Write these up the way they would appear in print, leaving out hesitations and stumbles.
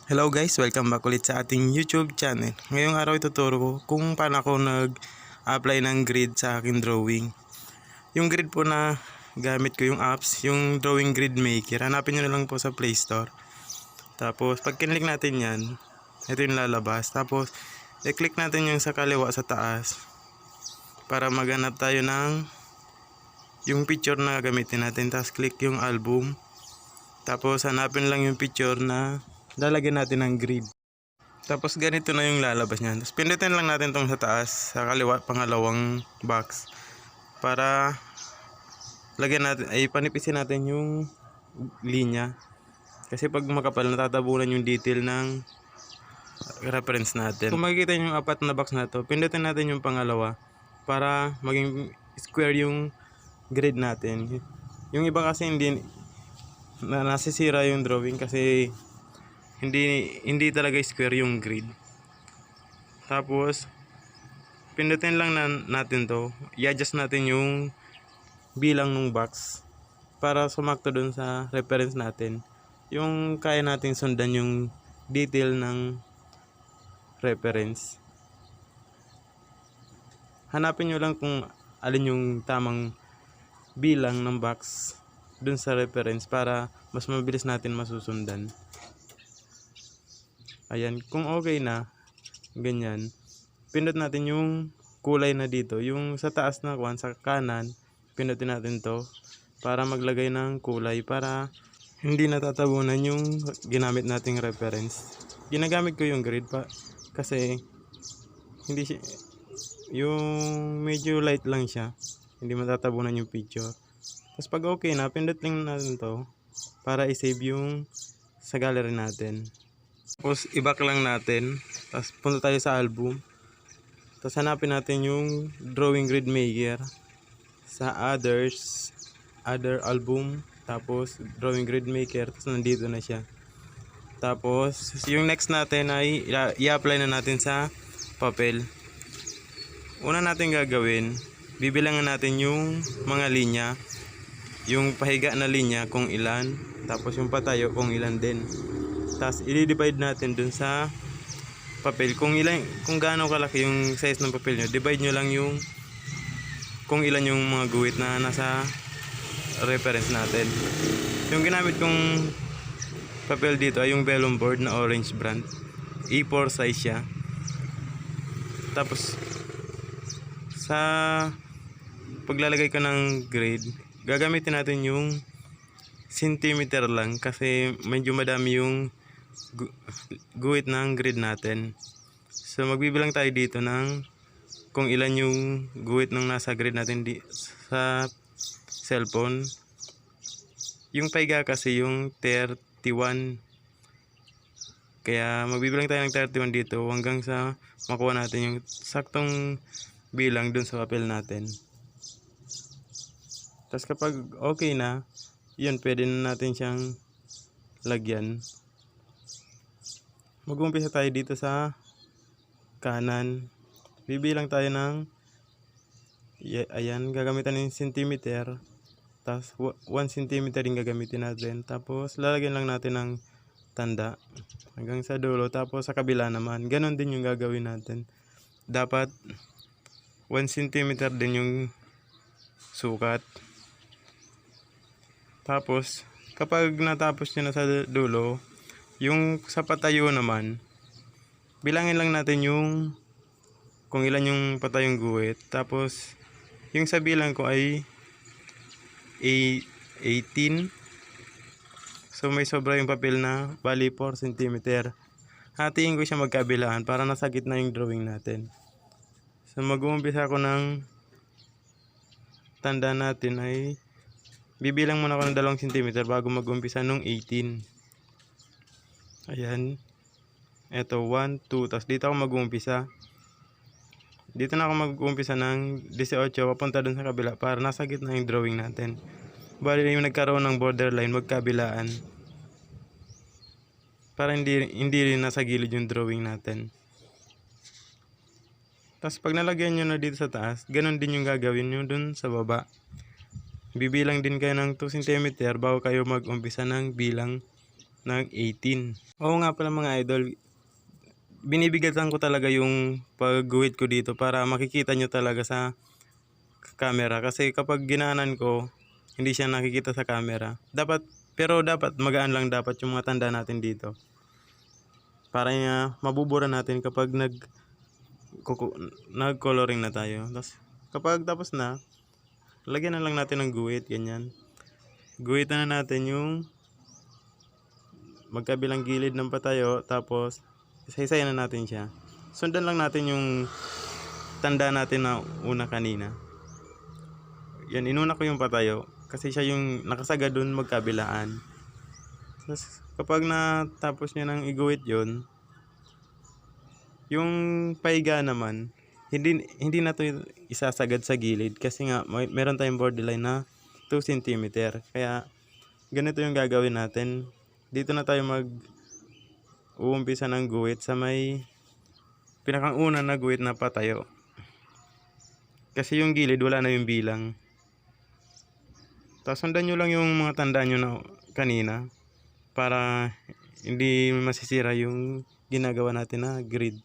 Hello guys, welcome back ulit sa ating YouTube channel. Ngayong araw ituturo ko kung paano ako nag-apply ng grid sa aking drawing. Yung grid po na gamit ko yung apps, yung Drawing Grid Maker. Hanapin nyo na lang po sa Play Store. Tapos pag kinlik natin yan, ito yung lalabas. Tapos i-click natin yung sa kaliwa sa taas para maghanap tayo ng yung picture na gamitin natin. Tapos click yung album. Tapos hanapin lang yung picture na lalagyan natin ng grid. Tapos ganito na yung lalabas niyan. Tapos pindutin lang natin tong sa taas, sa kaliwa, pangalawang box. Para lagyan natin, ay panipisin natin yung linya. Kasi pag makapal, natatabunan yung detail ng reference natin. Kung makikita nyo yung apat na box na to, pindutin natin yung pangalawa para maging square yung grid natin. Yung iba kasi hindi nasisira yung drawing kasi hindi talaga square yung grid. Tapos pindutin lang natin to, i-adjust natin yung bilang ng box para sumakto dun sa reference natin, yung kaya nating sundan yung detail ng reference. Hanapin nyo lang kung alin yung tamang bilang ng box dun sa reference para mas mabilis natin masusundan. Ayan, kung okay na, ganyan, pindot natin yung kulay na dito, yung sa taas na kuwan, sa kanan, pindutin natin to para maglagay ng kulay para hindi natatabunan yung ginamit nating reference. Ginagamit ko yung grid pa kasi hindi siya, yung medyo light lang siya, hindi matatabunan yung picture. Tapos pag okay na, pindot lang natin to para i-save yung sa gallery natin. Tapos i-back lang natin, tapos punta tayo sa album, tapos hanapin natin yung Drawing Grid Maker sa other album, tapos Drawing Grid Maker, tapos nandito na siya. Tapos yung next natin ay i-apply na natin sa papel. Una natin gagawin, bibilangan natin yung mga linya, yung pahiga na linya kung ilan, tapos yung patayo kung ilan din. Tapos i-divide natin dun sa papel. Kung gaano kalaki yung size ng papel nyo, divide nyo lang yung kung ilan yung mga guhit na nasa reference natin. Yung ginamit kong papel dito ay yung vellum board na orange brand. A4 size siya. Tapos sa paglalagay ko ng grade, gagamitin natin yung centimeter lang kasi medyo madami yung guhit ng grid natin. So magbibilang tayo dito ng kung ilan yung guhit ng nasa grid natin sa cellphone. Yung paiga kasi yung 31, kaya magbibilang tayo ng 31 dito hanggang sa makuha natin yung saktong bilang dun sa papel natin. Tapos kapag okay na, yun, pwede na natin siyang lagyan. Mag-umpisa tayo dito sa kanan. Bibilang tayo ng, ayan, gagamitan ng centimeter. Tapos 1 centimeter din gagamitin natin. Tapos lalagyan lang natin ng tanda hanggang sa dulo. Tapos sa kabila naman, ganon din yung gagawin natin. Dapat 1 centimeter din yung sukat. Tapos kapag natapos nyo na sa dulo, yung sa patayo naman, bilangin lang natin yung kung ilan yung patayong guhit. Tapos yung sa bilang ko ay 18. So may sobra yung papel na bali 4 cm. Hatiin ko siya magkabilaan para nasa gitna yung drawing natin. So mag-uumpisa ako ng tanda natin ay bibilang muna ako ng 2 cm bago mag-umpisa nung 18. Ayan. Ito 1, 2. Tapos dito ako mag-uumpisa. Dito na ako mag-uumpisa ng 18 papunta dun sa kabila para nasa gitna yung drawing natin. Bali yung nagkaroon ng borderline magkabilaan. Para hindi rin nasa gilid yung drawing natin. Tapos pag nalagyan nyo na dito sa taas, ganun din yung gagawin nyo dun sa baba. Bibilang din kayo ng 2 cm bago kayo mag-umpisa ng bilang nag 18. Oo nga pala mga idol, binibigatan ko talaga yung pag-guhit ko dito para makikita nyo talaga sa camera. Kasi kapag ginaanan ko, hindi siya nakikita sa camera. Pero dapat magaan lang dapat yung mga tanda natin dito. Para mabubura natin kapag nag-coloring na tayo. Tapos kapag tapos na, lagyan na lang natin ng guhit, ganyan. Guhitan na natin yung magkabilang gilid ng patayo, tapos isa-isayan na natin siya. Sundan lang natin yung tanda natin na una kanina. Yan, inuna ko yung patayo kasi siya yung nakasaga dun magkabilaan. Tapos kapag natapos niya ng iguhit yon, yung paiga naman, hindi na to isasagad sa gilid kasi nga meron tayong borderline na 2 cm. Kaya ganito yung gagawin natin. Dito na tayo uumpisa ng guhit sa may pinakang una na guhit na patayo. Kasi yung gilid wala na yung bilang. Tapos sundan nyo lang yung mga tanda nyo na kanina para hindi masisira yung ginagawa natin na grid.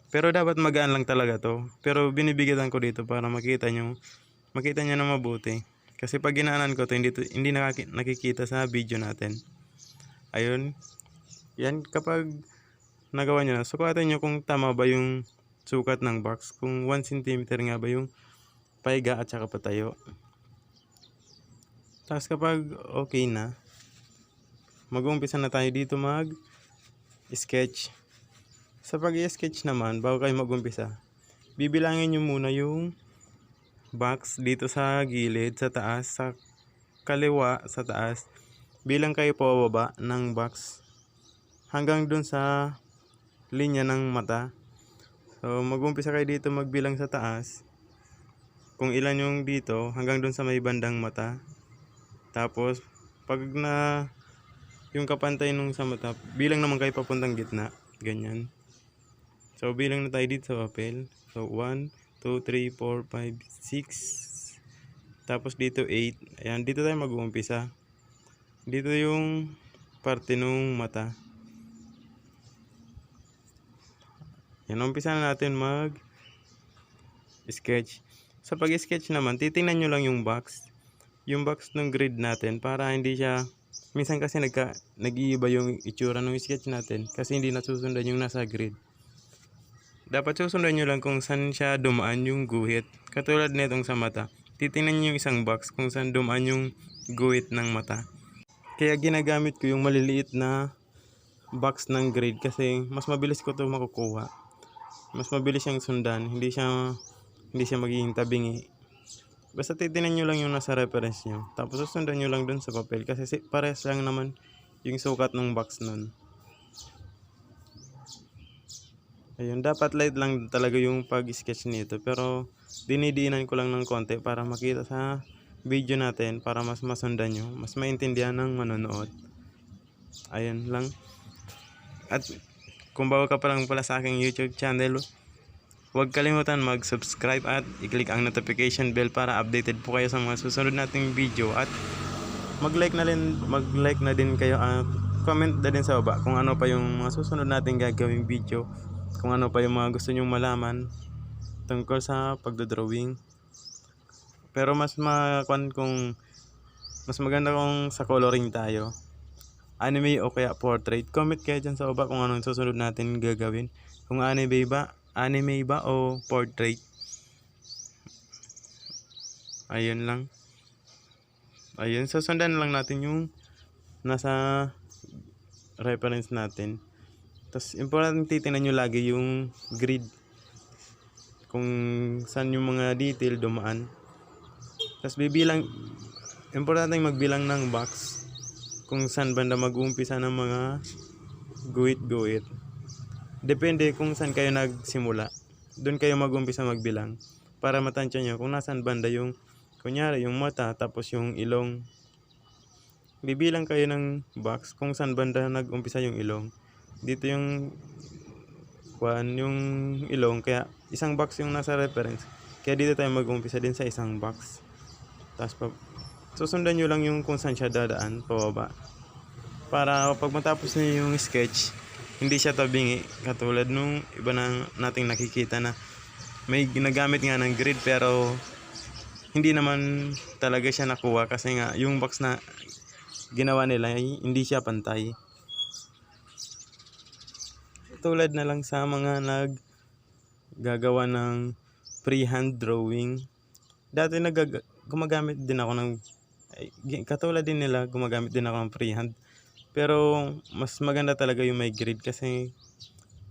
Pero dapat magaan lang talaga to. Pero binibigyan ko dito para makita nyo na mabuti. Kasi pag ginaanan ko to, hindi nakikita sa video natin. Ayun. Yan, kapag nagawa nyo na, sukatin nyo kung tama ba yung sukat ng box. Kung 1 cm nga ba yung paiga at saka patayo. Tapos kapag okay na, mag-uumpisa na tayo dito mag-sketch. Sa pag-sketch naman, bago kayo mag-umpisa, bibilangin nyo muna yung box dito sa gilid, sa taas, sa kaliwa, sa taas. Bilang kayo pababa ng box hanggang dun sa linya ng mata. So mag-umpisa kayo dito magbilang sa taas, kung ilan yung dito hanggang dun sa may bandang mata. Tapos pag yung kapantay nung sa mata, bilang naman kayo papuntang gitna, ganyan. So bilang na tayo dito sa papel. So 1, 2, 3, 4, 5, 6. Tapos dito 8. Ayan, dito tayo mag-uumpisa. Dito yung parte nung mata. Yan, umpisa na natin mag-sketch. Sa pag-sketch naman, titingnan nyo lang yung box. Yung box ng grid natin para hindi siya, minsan kasi nag-iiba yung itsura ng sketch natin kasi hindi nasusundan yung nasa grid. Dapat susundan nyo lang kung saan siya dumaan yung guhit. Katulad nitong sa mata, titingnan nyo yung isang box kung saan dumaan yung guhit ng mata. Kaya ginagamit ko yung maliliit na box ng grid kasi mas mabilis ko to makukuha. Mas mabilis siyang sundan, hindi siya magiging tabingi. Basta titingnan nyo lang yung nasa reference nyo. Tapos susundan nyo lang dun sa papel kasi parehas lang naman yung sukat ng box nun. Ayun, dapat light lang talaga yung pag-sketch nito. Pero dinidiinan ko lang ng konti para makita sa video natin, para mas masundan nyo, mas maintindihan ng manonood. Ayun lang. At kung bago ka pa lang pala sa aking YouTube channel, huwag kalimutan mag-subscribe at i-click ang notification bell para updated po kayo sa mga susunod nating video. At mag-like na din kayo at comment na din sa baba kung ano pa yung mga susunod nating gagawing video. Kung ano pa yung mga gusto nyong malaman tungkol sa pagdodrawing. Pero mas maganda kung sa coloring tayo, anime o kaya portrait. Comment kayo dyan sa baba kung anong susunod natin gagawin. Kung anime ba o portrait. Ayun lang. Ayun, susundan lang natin yung nasa reference natin. Tapos important titingnan nyo lagi yung grid, kung saan yung mga detail dumaan. Tapos importante magbilang ng box kung saan banda mag-uumpisa ng mga guhit. Depende kung saan kayo nagsimula, doon kayo mag-uumpisa magbilang para matansya nyo kung nasaan banda yung, kunyari yung mata, tapos yung ilong. Bibilang kayo ng box kung saan banda nag-umpisa yung ilong. Dito yung ilong, kaya isang box yung nasa reference. Kaya dito tayo mag-umpisa din sa isang box. Tapos susundan nyo lang yung kung saan siya dadaan pababa. para pag matapos niyo yung sketch, hindi siya tabingi katulad nung iba na nating nakikita na may ginagamit nga ng grid pero hindi naman talaga siya nakuha kasi nga yung box na ginawa nila ay hindi siya pantay. Tulad na lang sa mga gagawa ng freehand drawing. Dati gumagamit din ako ng katulad din nila, gumagamit din ako ng freehand. Pero mas maganda talaga yung may grid kasi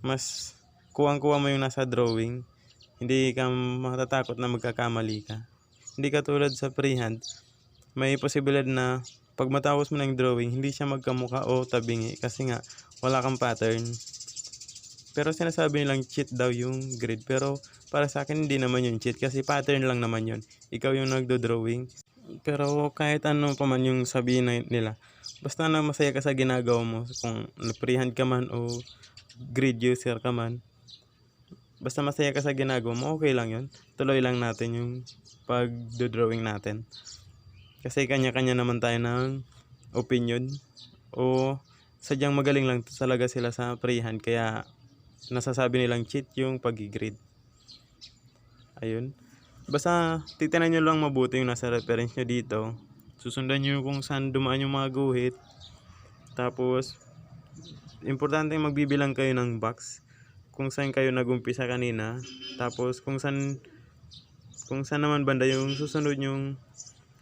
mas kuwang-kuwa mo yung nasa drawing. Hindi ka matatakot na magkakamali ka. Hindi katulad sa freehand, may posibilidad na pag matapos mo ng drawing, hindi siya magkamukha o tabingi kasi nga wala kang pattern. Pero sinasabi nilang cheat daw yung grid, pero para sa akin hindi naman yung cheat kasi pattern lang naman yun. Ikaw yung nagdo-drawing. Pero kahit ano pa man yung sabihin nila, basta na masaya ka sa ginagawa mo, kung freehand ka man o grid user ka man, basta masaya ka sa ginagawa mo, okay lang yun. Tuloy lang natin yung pag-drawing natin. Kasi kanya-kanya naman tayo ng opinion o sadyang magaling lang talaga sila sa freehand kaya nasasabi nilang cheat yung pag-grid. Ayun. Basta titinan nyo lang mabuti yung nasa reference nyo dito. Susundan nyo kung saan dumaan yung mga guhit. Tapos importante magbibilang kayo ng box kung saan kayo nagumpisa kanina. Tapos kung saan naman banda yung susunod yung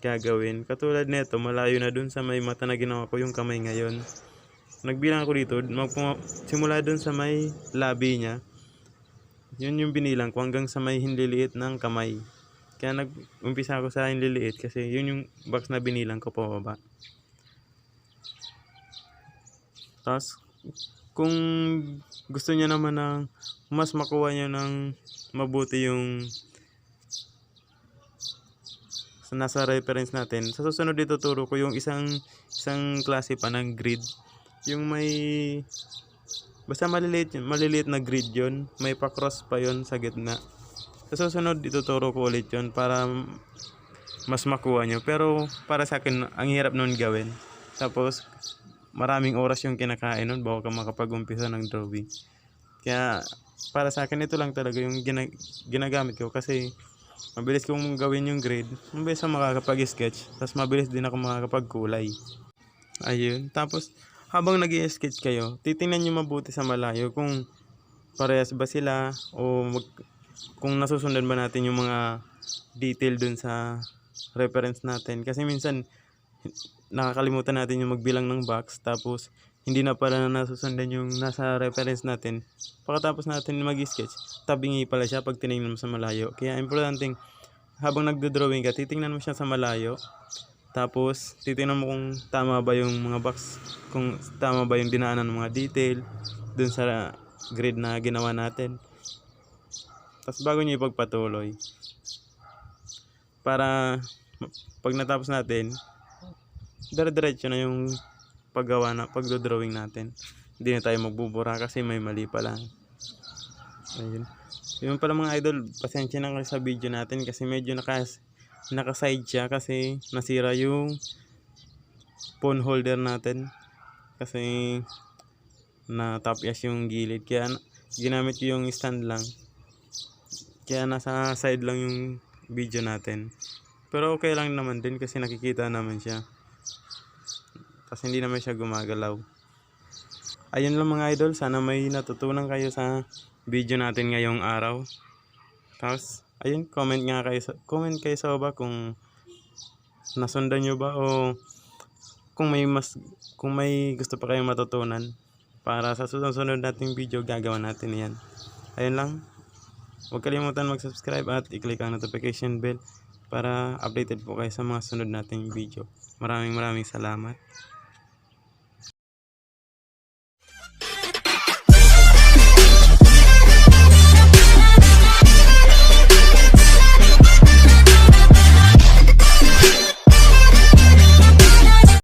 gagawin. Katulad nito, malayo na dun sa may mata na ginawa ko yung kamay ngayon. Nagbilang ako dito, simula dun sa may labi niya. Yun yung binilang ko hanggang sa may hinliliit ng kamay. Kaya nag-umpisa ako sa hinliliit kasi yun yung box na binilang ko pababa. Tapos kung gusto niyo naman ng mas makuha niyo ng mabuti yung nasa reference natin, sa susunod dito turo ko yung isang klase pa ng grid. Yung may basta maliliit na grid yon, may pa-cross pa yon sa gitna. Sa susunod ituturo ko ulit yon para mas makuha nyo. Pero para sa akin, ang hirap nun gawin. Tapos maraming oras yung kinakain nun bago ka makapag-umpisa ng drawing. Kaya para sa akin ito lang talaga yung ginagamit ko kasi mabilis kong gawin yung grid, mabilis ako makakapag-sketch, tapos mabilis din ako makakapag-kulay. Ayun, tapos habang nag-i-sketch kayo, titingnan nyo mabuti sa malayo kung parehas ba sila o kung nasusundan ba natin yung mga detail dun sa reference natin. Kasi minsan nakakalimutan natin yung magbilang ng box tapos hindi na pala nasusundan yung nasa reference natin. Pagkatapos natin mag-sketch, tabingi pala siya pag tinignan mo sa malayo. Kaya importante habang nagdo-drawing ka, titingnan mo siya sa malayo. Tapos titingnan mo kung tama ba yung mga box, kung tama ba yung dinaanan ng mga detail dun sa grid na ginawa natin. Tapos bago nyo ipagpatuloy, para pag natapos natin, dire-diretso na yung pagdo-drawing natin. Hindi na tayo magbubura kasi may mali pa lang. Ayun. Yun pala mga idol, pasensya na kayo sa video natin kasi medyo naka-side siya kasi nasira yung phone holder natin. Kasi na-tapyas yung gilid. Kaya ginamit ko yung stand lang. Kaya nasa side lang yung video natin. Pero okay lang naman din kasi nakikita naman siya. Kasi hindi naman siya gumagalaw. Ayun lang mga idol, sana may natutunan kayo sa video natin ngayong araw. Tapos ayun, comment kayo sa baba kung nasundan nyo ba o kung may gusto pa kayong matutunan para sa susunod nating video gagawa natin yan. Ayun lang. Huwag kalimutan mag-subscribe at i-click ang notification bell para updated po kayo sa mga sunod nating video. Maraming salamat.